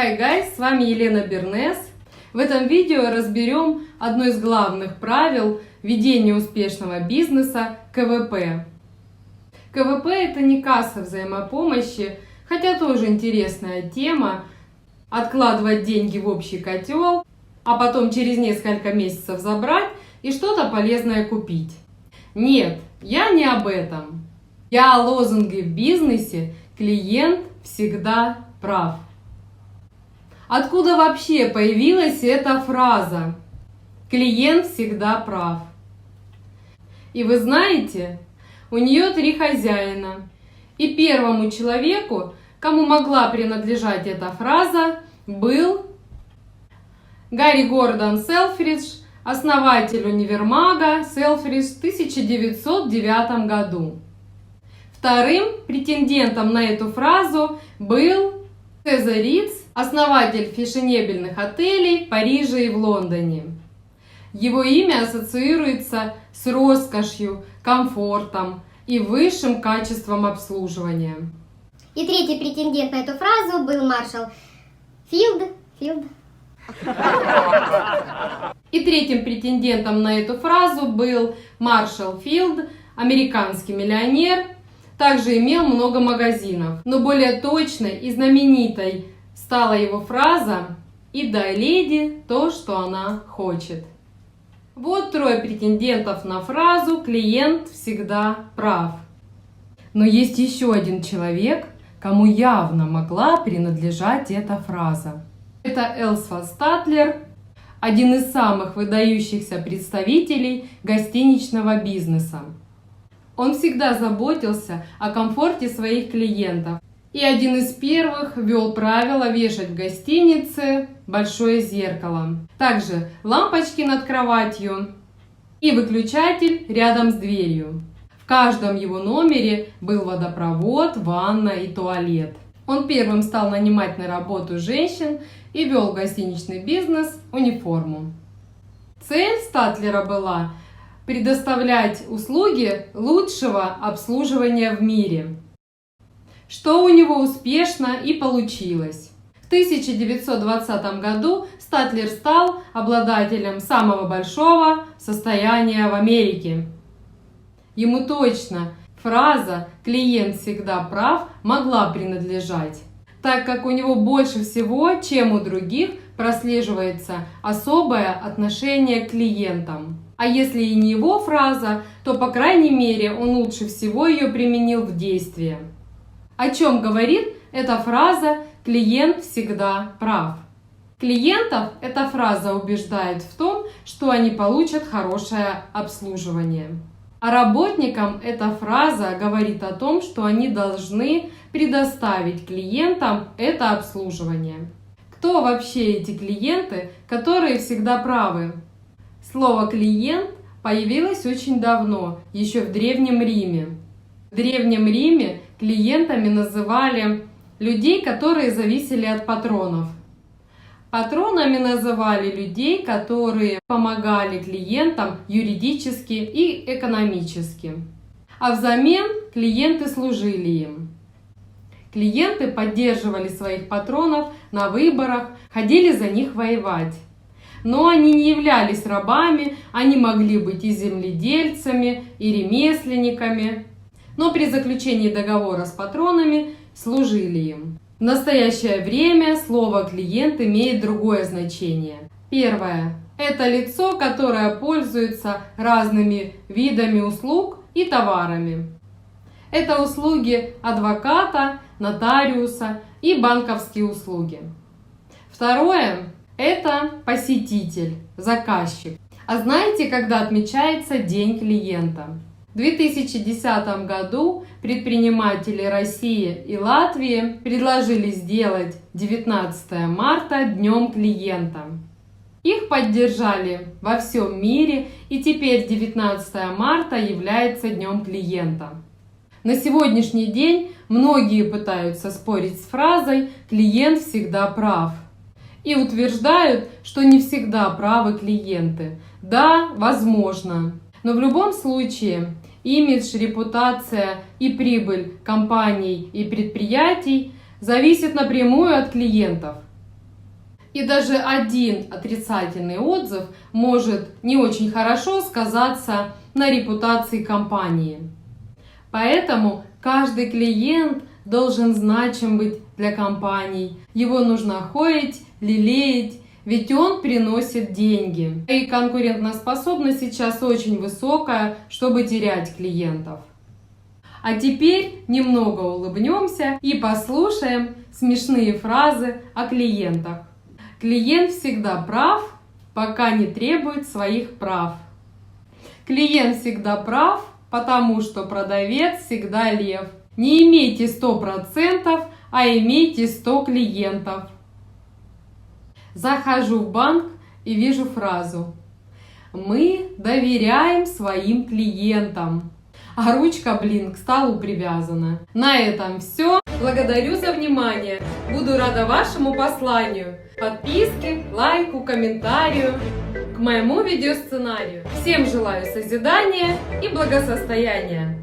Hi guys, с вами Елена Бернес. В этом видео разберем одно из главных правил ведения успешного бизнеса – КВП. КВП – это не касса взаимопомощи, хотя тоже интересная тема – откладывать деньги в общий котел, а потом через несколько месяцев забрать и что-то полезное купить. Нет, я не об этом. Я о лозунге в бизнесе «Клиент всегда прав». Откуда вообще появилась эта фраза «Клиент всегда прав»? И вы знаете, у нее 3 хозяина. И первому человеку, кому могла принадлежать эта фраза, был Гарри Гордон Селфридж, основатель универмага Селфридж в 1909 году. Вторым претендентом на эту фразу был Цезарь Риц, основатель фешенебельных отелей в Париже и в Лондоне. Его имя ассоциируется с роскошью, комфортом и высшим качеством обслуживания. И третий претендент на эту фразу был маршал Филд. И третьим претендентом на эту фразу был маршал Филд, американский миллионер, также имел много магазинов. Но более точной и знаменитой стала его фраза «И дай леди то, что она хочет». Вот 3 претендентов на фразу «Клиент всегда прав». Но есть еще один человек, кому явно могла принадлежать эта фраза. Это Элсворт Статлер, один из самых выдающихся представителей гостиничного бизнеса. Он всегда заботился о комфорте своих клиентов и один из первых ввел правило вешать в гостинице большое зеркало, также лампочки над кроватью и выключатель рядом с дверью. В каждом его номере был водопровод, ванна и туалет. Он первым стал нанимать на работу женщин и вел в гостиничный бизнес униформу. Цель Статлера была предоставлять услуги лучшего обслуживания в мире, что у него успешно и получилось. В 1920 году Статлер стал обладателем самого большого состояния в Америке. Ему точно фраза «клиент всегда прав» могла принадлежать, так как у него больше всего, чем у других, прослеживается особое отношение к клиентам. А если и не его фраза, то, по крайней мере, он лучше всего ее применил в действии. О чем говорит эта фраза «клиент всегда прав»? Клиентов эта фраза убеждает в том, что они получат хорошее обслуживание. А работникам эта фраза говорит о том, что они должны предоставить клиентам это обслуживание. Кто вообще эти клиенты, которые всегда правы? Слово «клиент» появилось очень давно, еще в Древнем Риме. В Древнем Риме клиентами называли людей, которые зависели от патронов. Патронами называли людей, которые помогали клиентам юридически и экономически. А взамен клиенты служили им. Клиенты поддерживали своих патронов на выборах, ходили за них воевать. Но они не являлись рабами, они могли быть и земледельцами, и ремесленниками. Но при заключении договора с патронами служили им. В настоящее время слово «клиент» имеет другое значение. Первое – это лицо, которое пользуется разными видами услуг и товарами. Это услуги адвоката, нотариуса и банковские услуги. Второе – это посетитель, заказчик. А знаете, когда отмечается День клиента? В 2010 году предприниматели России и Латвии предложили сделать 19 марта Днем клиента. Их поддержали во всем мире, и теперь 19 марта является Днем клиента. На сегодняшний день многие пытаются спорить с фразой «клиент всегда прав» и утверждают, что не всегда правы клиенты. Да, возможно. Но в любом случае имидж, репутация и прибыль компаний и предприятий зависит напрямую от клиентов. И даже один отрицательный отзыв может не очень хорошо сказаться на репутации компании. Поэтому каждый клиент должен значим быть для компаний. Его нужно хоить, лелеять, ведь он приносит деньги. И конкурентоспособность сейчас очень высокая, чтобы терять клиентов. А теперь немного улыбнемся и послушаем смешные фразы о клиентах. Клиент всегда прав, пока не требует своих прав. Клиент всегда прав, потому что продавец всегда лев. Не имейте 100%, а имейте 100 клиентов. Захожу в банк и вижу фразу: «Мы доверяем своим клиентам». А ручка, к столу привязана. На этом все. Благодарю за внимание. Буду рада вашему посланию, подписке, лайку, комментарию к моему видеосценарию. Всем желаю созидания и благосостояния.